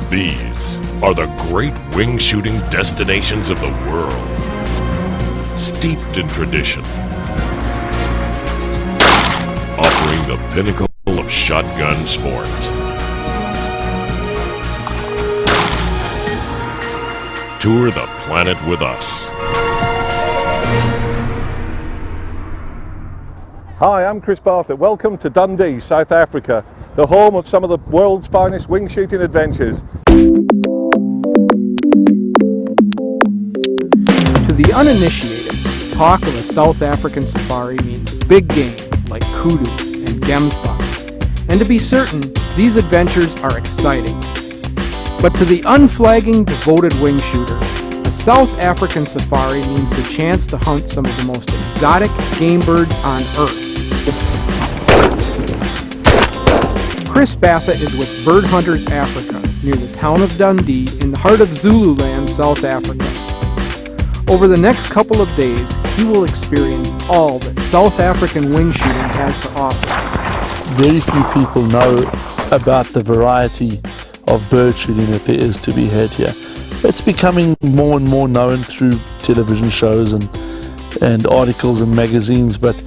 These are the great wing shooting destinations of the world, steeped in tradition, offering the pinnacle of shotgun sport. Tour the planet with us. Hi, I'm Chris Batha. Welcome to Dundee, South Africa, the home of some of the world's finest wing shooting adventures. To the uninitiated, talk of a South African safari means big game like kudu and gemsbok. And to be certain, these adventures are exciting. But to the unflagging, devoted wing shooter, a South African safari means the chance to hunt some of the most exotic game birds on Earth. Chris Batha is with Bird Hunters Africa, near the town of Dundee in the heart of Zululand, South Africa. Over the next couple of days, he will experience all that South African wing shooting has to offer. Very few people know about the variety of bird shooting that there is to be had here. It's becoming more and more known through television shows and articles and magazines, but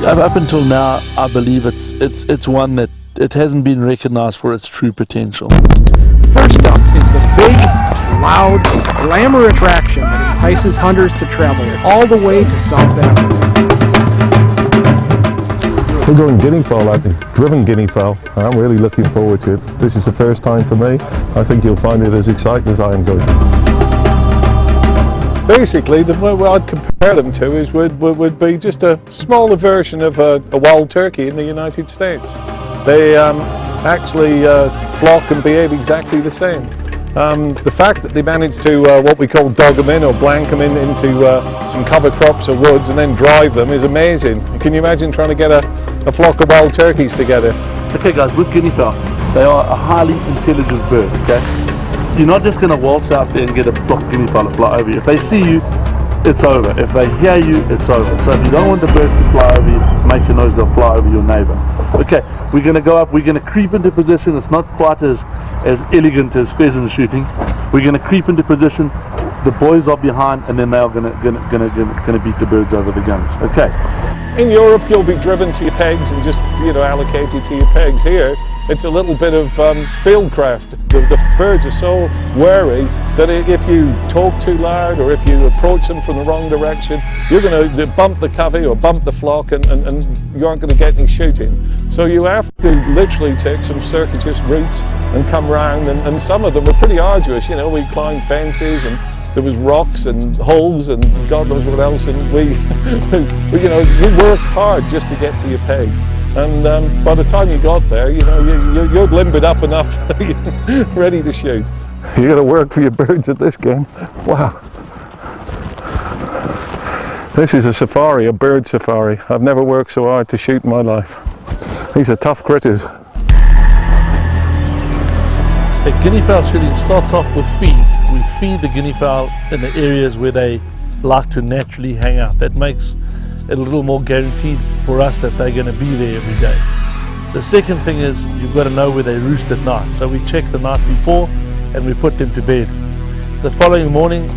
up until now, I believe it's one that it hasn't been recognized for its true potential. First up is the big, loud, glamour attraction that entices hunters to travel all the way to South Africa. We're going guinea fowl hunting, driven guinea fowl. I'm really looking forward to it. This is the first time for me. I think you'll find it as exciting as I am going. Basically, the way I'd compare them to is would be just a smaller version of a wild turkey in the United States. They actually flock and behave exactly the same. The fact that they managed to what we call dog them in or blank them into some cover crops or woods and then drive them is amazing. Can you imagine trying to get a flock of wild turkeys together? Okay guys, with guinea fowl, they are a highly intelligent bird, okay? You're not just going to waltz out there and get a flock of guinea fowl to fly over you. If they see you, it's over. If they hear you, it's over. So if you don't want the birds to fly over you, make a noise, they'll fly over your neighbor. Okay, we're going to go up, we're going to creep into position. It's not quite as elegant as pheasant shooting. We're going to creep into position, the boys are behind, and then they are going to beat the birds over the guns. Okay. In Europe, you'll be driven to your pegs and just, allocated to your pegs. Here, it's a little bit of fieldcraft. The birds are so wary that if you talk too loud or if you approach them from the wrong direction, you're going to bump the covey or bump the flock and you aren't going to get any shooting. So you have to literally take some circuitous routes and come round, and some of them are pretty arduous. We climbed fences and there was rocks and holes and God knows what else, and we worked hard just to get to your peg. And by the time you got there, you're limbered up enough, ready to shoot. You got to work for your birds at this game. Wow. This is a safari, a bird safari. I've never worked so hard to shoot in my life. These are tough critters. The guinea fowl shooting starts off with feed. We feed the guinea fowl in the areas where they like to naturally hang out. That makes it a little more guaranteed for us that they're going to be there every day. The second thing is you've got to know where they roost at night. So we check the night before and we put them to bed. The following morning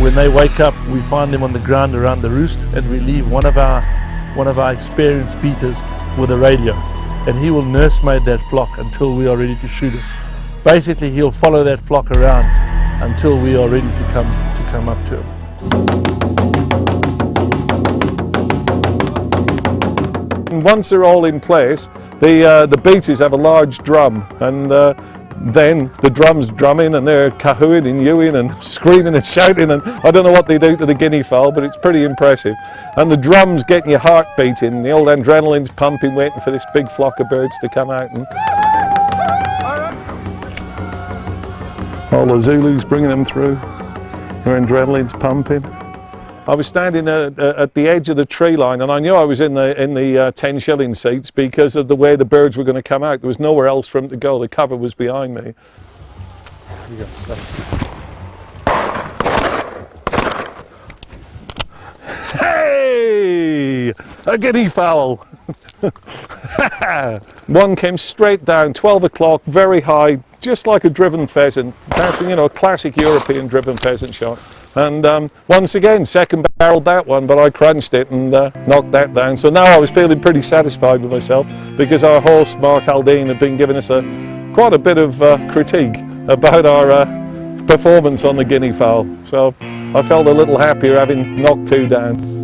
when they wake up, we find them on the ground around the roost, and we leave one of our experienced beaters with a radio, and he will nursemaid that flock until we are ready to shoot it. Basically, he'll follow that flock around until we are ready to come up to him. Once they're all in place, the beaters have a large drum, and then the drum's drumming and they're cahooing and hewing and screaming and shouting, and I don't know what they do to the guinea fowl, but it's pretty impressive. And the drum's getting your heart beating, the old adrenaline's pumping, waiting for this big flock of birds to come out. And all the Zulus bringing them through, their adrenaline's pumping. I was standing at the edge of the tree line, and I knew I was in the 10 shilling seats because of the way the birds were going to come out. There was nowhere else for them to go. The cover was behind me. Here you go. Hey! A guinea fowl! One came straight down, 12 o'clock, very high, just like a driven pheasant. That's, you know, a classic European driven pheasant shot. And once again, second barreled that one, but I crunched it and knocked that down. So now I was feeling pretty satisfied with myself, because our host, Mark Haldane, had been giving us quite a bit of critique about our performance on the guinea fowl. So I felt a little happier having knocked 2 down.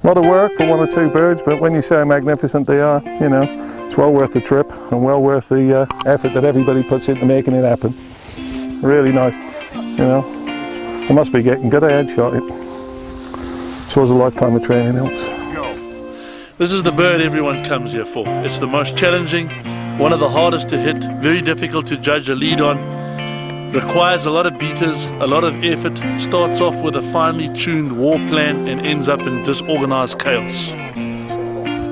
A lot of work for 1 or 2 birds, but when you say how magnificent they are, you know, it's well worth the trip and well worth the effort that everybody puts into making it happen. Really nice, you know. I must be getting good. I headshot it. So was a lifetime of training helps. This is the bird everyone comes here for. It's the most challenging, one of the hardest to hit, very difficult to judge a lead on. Requires a lot of beaters, a lot of effort, starts off with a finely tuned war plan and ends up in disorganized chaos.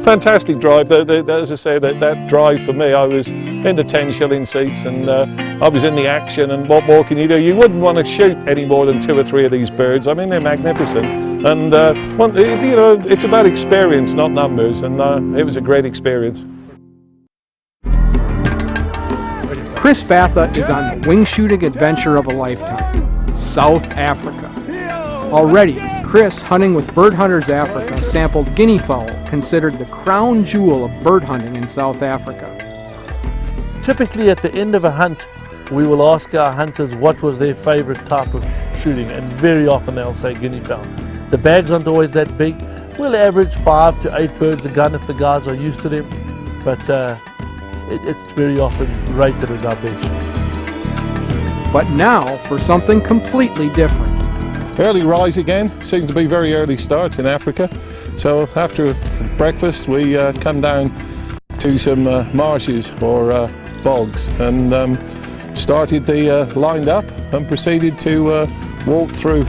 Fantastic drive. As I say, that drive for me, I was in the 10 shilling seats and I was in the action, and what more can you do? You wouldn't want to shoot any more than 2 or 3 of these birds. I mean, they're magnificent. And, you know, it's about experience, not numbers, and it was a great experience. Chris Batha is on the wing shooting adventure of a lifetime, South Africa. Already, Chris, hunting with Bird Hunters Africa, sampled guinea fowl, considered the crown jewel of bird hunting in South Africa. Typically at the end of a hunt, we will ask our hunters what was their favorite type of shooting, and very often they'll say guinea fowl. The bags aren't always that big. We'll average 5 to 8 birds a gun if the guys are used to them, but it's very often rated as our best. But now for something completely different. Early rise again, seems to be very early starts in Africa. So after breakfast we come down to some marshes or bogs and started the lined up and proceeded to walk through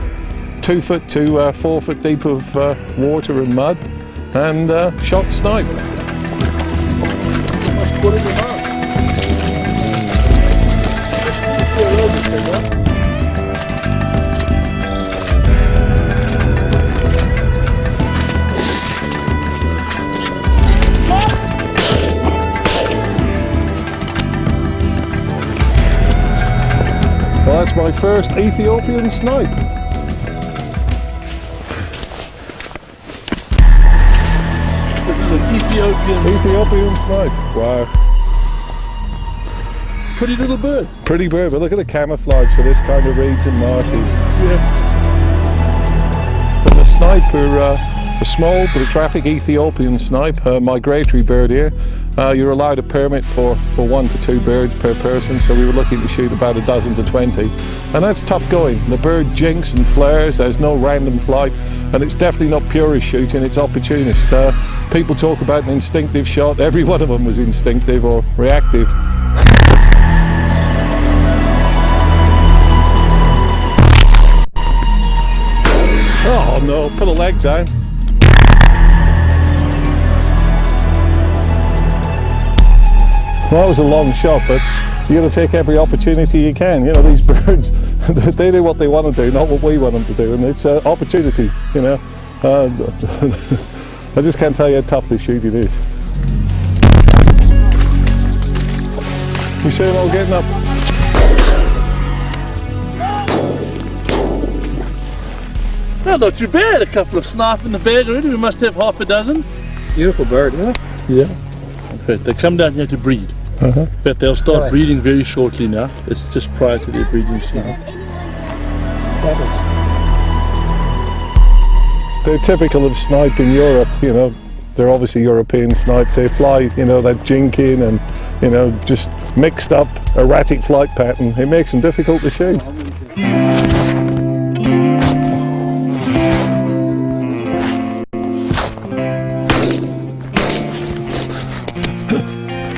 2 foot to 4 foot deep of water and mud and shot snipe. Well, that's my first Ethiopian snipe. This is an Ethiopian snipe. Wow. pretty little bird. Pretty bird, but look at the camouflage for this kind of reeds and marshes. Yeah. But the snipe are a small but attractive Ethiopian snipe, migratory bird here. You're allowed a permit for 1 to 2 birds per person, so we were looking to shoot about a dozen to 20. And that's tough going. The bird jinks and flares, there's no random flight, and it's definitely not purist shooting, it's opportunist. People talk about an instinctive shot, every one of them was instinctive or reactive. Oh no, put a leg down. Well, that was a long shot, but you got to take every opportunity you can. You know, these birds, they do what they want to do, not what we want them to do, and it's an opportunity, you know. I just can't tell you how tough this shooting is. You see them all getting up? Well, not too bad. A couple of snipe in the bag already. We must have half a dozen. Beautiful bird, isn't it? Yeah. But they come down here to breed. But they'll start breeding very shortly now. It's just prior to their breeding season. They're typical of snipe in Europe, you know. They're obviously European snipe. They fly, you know, that jinking and, you know, just mixed up, erratic flight pattern. It makes them difficult to shoot.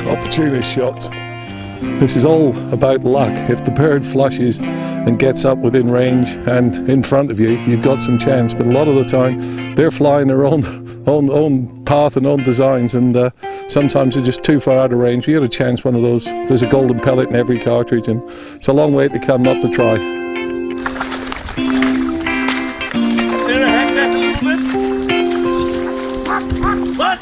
Opportunist shots. This is all about luck. If the bird flushes and gets up within range and in front of you, you've got some chance. But a lot of the time, they're flying their own path and own designs, and sometimes they're just too far out of range. You get a chance one of those. There's a golden pellet in every cartridge, and it's a long way to come not to try. Sarah, hang back a little bit. Yeah,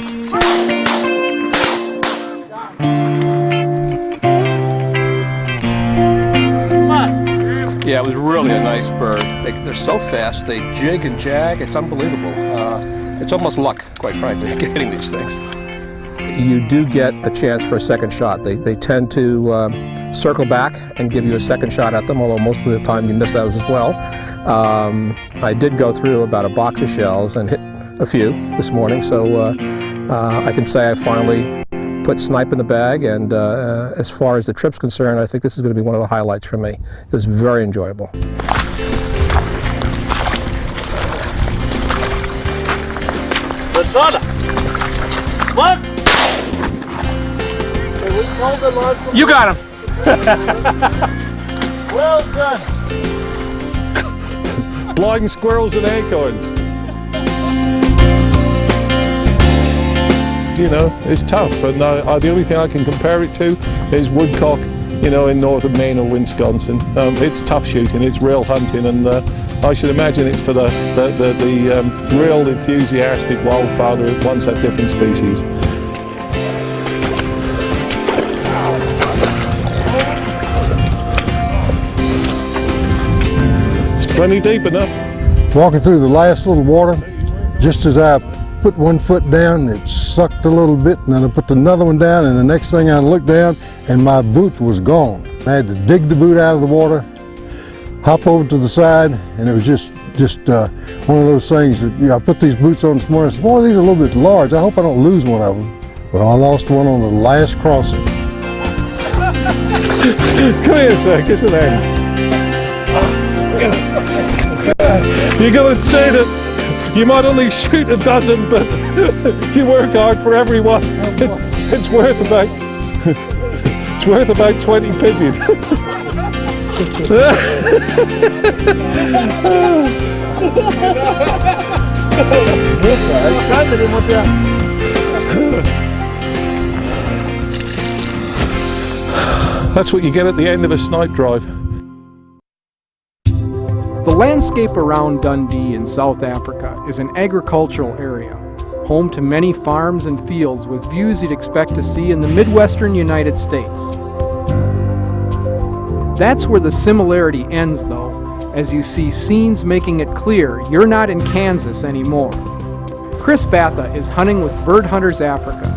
it was really a nice bird. They're so fast, they jig and jag, it's unbelievable. It's almost luck, quite frankly, getting these things. You do get a chance for a second shot. They tend to circle back and give you a second shot at them, although most of the time you miss those as well. I did go through about a box of shells and hit a few this morning, so I can say I finally put snipe in the bag, and as far as the trip's concerned, I think this is going to be one of the highlights for me. It was very enjoyable. What? You got him. Well done. Blind squirrels and acorns. You know, it's tough, and the only thing I can compare it to is woodcock, you know, in northern Maine or Wisconsin. It's tough shooting, it's real hunting, and I should imagine it's for the real enthusiastic wildfowler who wants that different species. It's plenty deep enough. Walking through the last little water, just as I put one foot down, it sucked a little bit, and then I put another one down, and the next thing I looked down, and my boot was gone. I had to dig the boot out of the water, hop over to the side, and it was just one of those things that, I put these boots on this morning. I said, boy, these are a little bit large. I hope I don't lose one of them. Well, I lost one on the last crossing. Come here a sec, isn't it? You're going to say that you might only shoot a dozen, but you work hard for everyone. It's worth about 20 pigeons. That's what you get at the end of a snipe drive. The landscape around Dundee in South Africa is an agricultural area, home to many farms and fields with views you'd expect to see in the Midwestern United States. That's where the similarity ends, though, as you see scenes making it clear you're not in Kansas anymore. Chris Batha is hunting with Bird Hunters Africa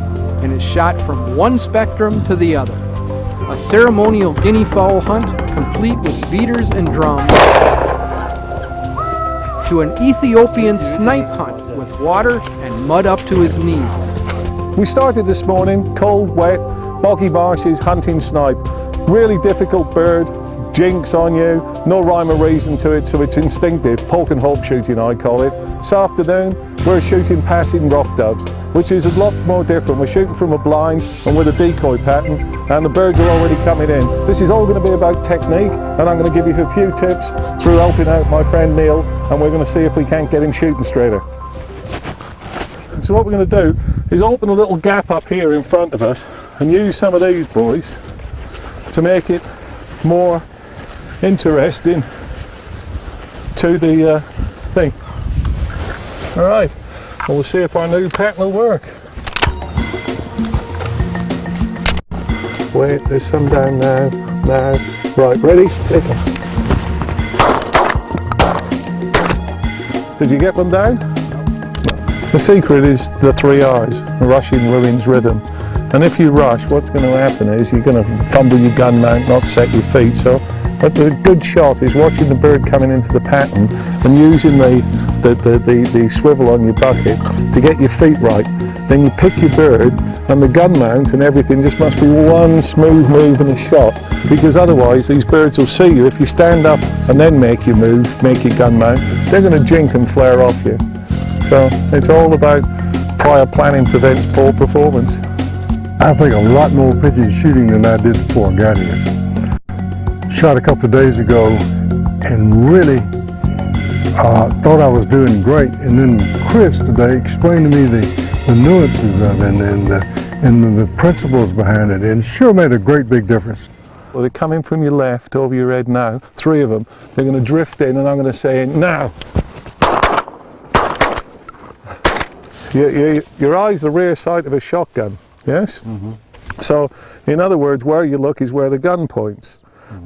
and is shot from one spectrum to the other. A ceremonial guinea fowl hunt complete with beaters and drums, to an Ethiopian snipe hunt with water and mud up to his knees. We started this morning, cold, wet, boggy marshes, hunting snipe. Really difficult bird, jinks on you, no rhyme or reason to it, so it's instinctive, poke and hope shooting I call it. This afternoon we're shooting passing rock doves, which is a lot more different. We're shooting from a blind and with a decoy pattern, and the birds are already coming in. This is all going to be about technique, and I'm going to give you a few tips through helping out my friend Neil, and we're going to see if we can't get him shooting straighter. So what we're going to do is open a little gap up here in front of us and use some of these boys to make it more interesting to the thing. Alright, well, we'll see if our new pattern will work. Wait, there's some down now. Right, ready? Take them. Did you get one down? The secret is the 3 R's, rushing ruins rhythm. And if you rush, what's going to happen is you're going to fumble your gun mount, not set your feet. So but the good shot is watching the bird coming into the pattern and using the swivel on your bucket to get your feet right. Then you pick your bird, and the gun mount and everything just must be one smooth move and a shot, because otherwise these birds will see you. If you stand up and then make your move, make your gun mount, they're going to jink and flare off you. So it's all about prior planning prevents poor performance. I think a lot more pigeon shooting than I did before I got here. Shot a couple of days ago and really thought I was doing great, and then Chris today explained to me the nuances of it and the principles behind it, and it sure made a great big difference. Well, they're coming from your left over your head now, 3 of them. They're going to drift in, and I'm going to say now. your eye's the rear sight of a shotgun, yes? So, in other words, where you look is where the gun points.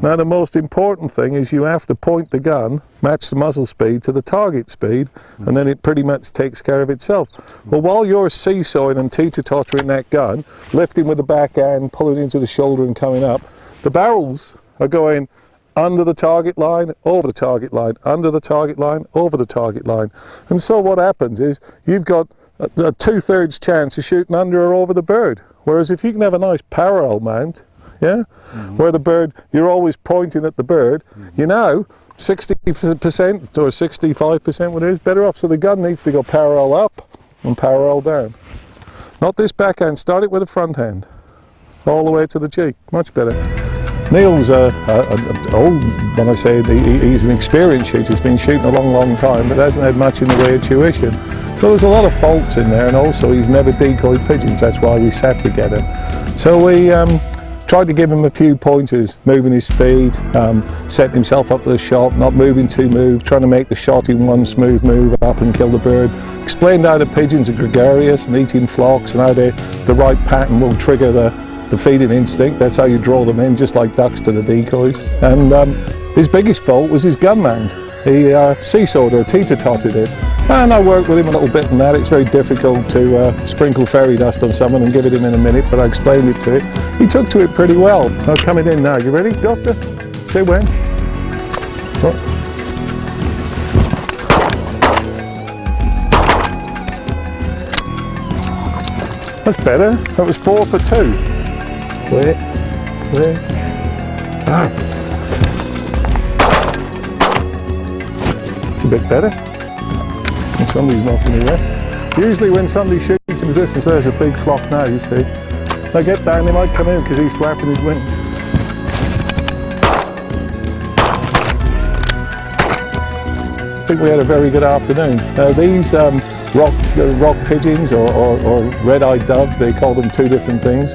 Now, the most important thing is you have to point the gun, match the muzzle speed to the target speed, and then it pretty much takes care of itself. Well, while you're seesawing and teeter-tottering that gun, lifting with the back hand, pulling into the shoulder and coming up, the barrels are going under the target line, over the target line, under the target line, over the target line. And so what happens is you've got a 2/3 chance of shooting under or over the bird. Whereas if you can have a nice parallel mount, yeah, where the bird, you're always pointing at the bird, you know, 60% or 65%, what it is, better off. So the gun needs to go parallel up and parallel down. Not this backhand, start it with the front hand, all the way to the cheek, much better. Neil's old, when I say he's an experienced shooter, he's been shooting a long time, but hasn't had much in the way of tuition. So there's a lot of faults in there, and also he's never decoyed pigeons, that's why we sat together. So we tried to give him a few pointers, moving his feet, setting himself up for the shot, not moving two moves, trying to make the shot in one smooth move up and kill the bird. Explained how the pigeons are gregarious and eat in flocks, and how the right pattern will trigger the feeding instinct. That's how you draw them in, just like ducks to the decoys. And his biggest fault was his gun mount. He seesawed or teeter-totted it. And I worked with him a little bit on that. It's very difficult to sprinkle fairy dust on someone and give it him in a minute, but I explained it to him. He took to it pretty well. Now coming in now. You ready, Doctor? Say when. Oh. That's better. That was 4 for 2. Wait. Ah. It's a bit better. And somebody's knocking me there. Usually when somebody shoots in the distance, there's a big flock now, you see. They get down, they might come in because he's flapping his wings. I think we had a very good afternoon. These rock pigeons or red-eyed doves, they call them two different things,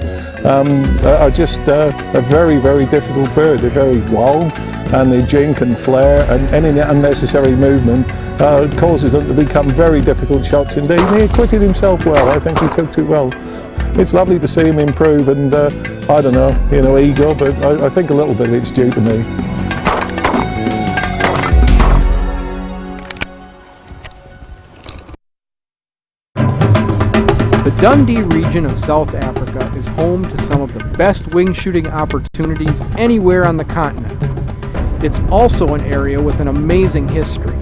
are just a very, very difficult bird. They're very wild, and they jink and flare, and any unnecessary movement causes them to become very difficult shots indeed. And he acquitted himself well. I think he took to it well. It's lovely to see him improve, and I don't know, ego, but I think a little bit of it's due to me. The Dundee region of South Africa is home to some of the best wing shooting opportunities anywhere on the continent. It's also an area with an amazing history.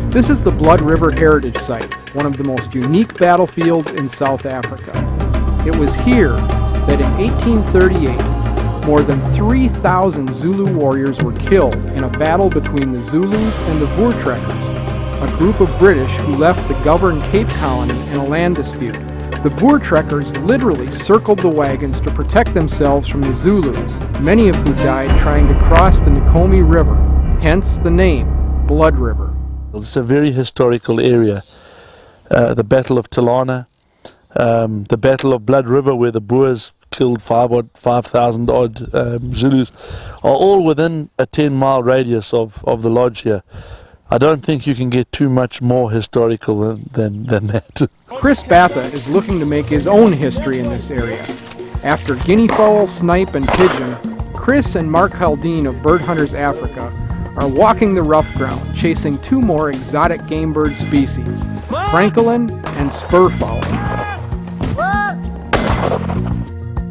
This is the Blood River Heritage Site, one of the most unique battlefields in South Africa. It was here that in 1838, more than 3,000 Zulu warriors were killed in a battle between the Zulus and the Voortrekkers, a group of British who left the governed Cape Colony in a land dispute. The Voortrekkers literally circled the wagons to protect themselves from the Zulus, many of who died trying to cross the Nkomi River, hence the name Blood River. It's a very historical area. The Battle of Talana, the Battle of Blood River, where the Boers killed 5,000 odd Zulus, are all within a 10-mile radius of the lodge here. I don't think you can get too much more historical than that. Chris Batha is looking to make his own history in this area. After guinea fowl, snipe, and pigeon, Chris and Mark Haldane of Bird Hunters Africa are walking the rough ground, chasing two more exotic game bird species, francolin and spurfowl.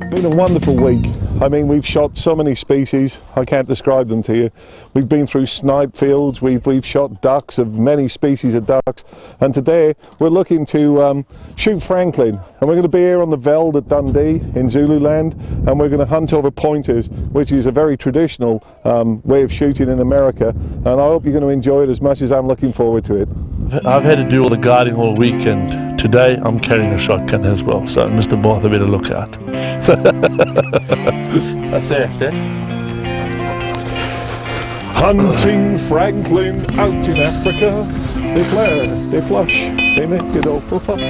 It's been a wonderful week. I mean, we've shot so many species, I can't describe them to you. We've been through snipe fields, we've shot ducks of many species of ducks, and today we're looking to shoot francolin. And we're going to be here on the veld at Dundee in Zululand, and we're going to hunt over pointers, which is a very traditional way of shooting in America. And I hope you're going to enjoy it as much as I'm looking forward to it. I've had to do all the guiding all week, and today I'm carrying a shotgun as well, so Mr. Batha better look out. That's it, eh? Hunting francolin out in Africa. They flare, they flush, they make it awful fuss.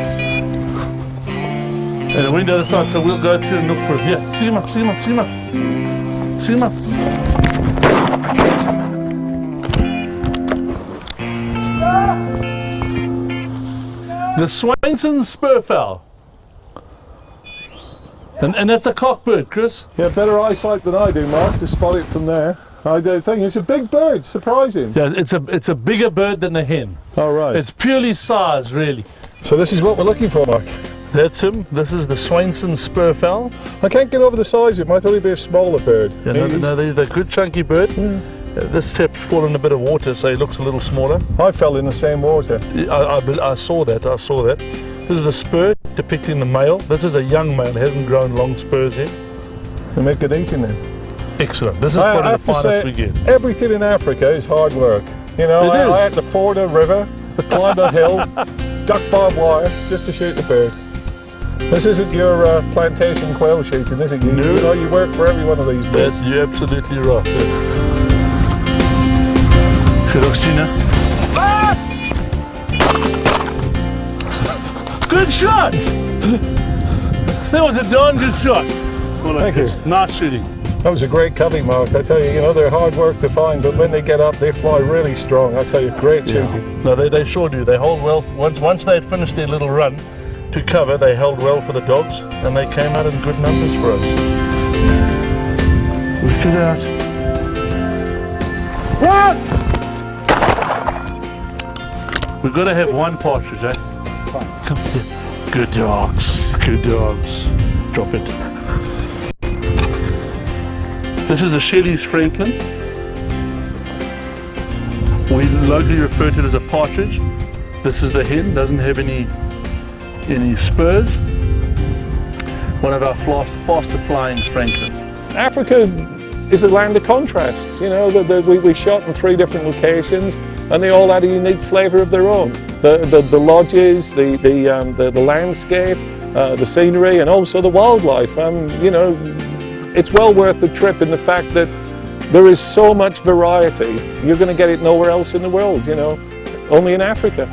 And the wind the other side, so we'll go through and look for it. Here, see him up, see him up, see him up. See him up. The Swainson's spurfowl. And that's a cockbird, Chris. Yeah, better eyesight than I do, Mark, to spot it from there. I don't think it's a big bird, surprising. Yeah, it's a bigger bird than a hen. All right. It's purely size, really. So this is what we're looking for, Mark. That's him. This is the Swainson spurfowl. I can't get over the size of him. I thought he'd be a smaller bird. Yeah, no, they're a good chunky bird. This tip's fallen a bit of water, so he looks a little smaller. I fell in the same water. I saw that. This is the spur depicting the male. This is a young male. He hasn't grown long spurs yet. They make good eating then. Excellent. This is one of the finest we get. Everything in Africa is hard work. You know, I had to ford a river, climb a hill, duck barbed wire just to shoot the bird. This isn't your plantation quail shooting, is it? You, no. You know, you work for every one of these birds. You're absolutely right. Good looks, Gina. Good shot! That was a darn good shot. Well, Thank you. Nice shooting. That was a great covey, Mark. I tell you, you know, they're hard work to find, but when they get up, they fly really strong. I tell you, great shooting. No, they sure do. They hold well. Once they'd finished their little run to cover, they held well for the dogs, and they came out in good numbers for us. Look it out. What? We've got to have one partridge, eh? Come here. Good dogs. Good dogs. Drop it. This is a Shelley's Franklin. We locally refer to it as a partridge. This is the hen, doesn't have any spurs. One of our faster flying Franklin. Africa is a land of contrasts. You know, we shot in 3 different locations, and they all had a unique flavour of their own. The lodges, the landscape, the scenery, and also the wildlife. You know, it's well worth the trip in the fact that there is so much variety. You're going to get it nowhere else in the world, you know, only in Africa.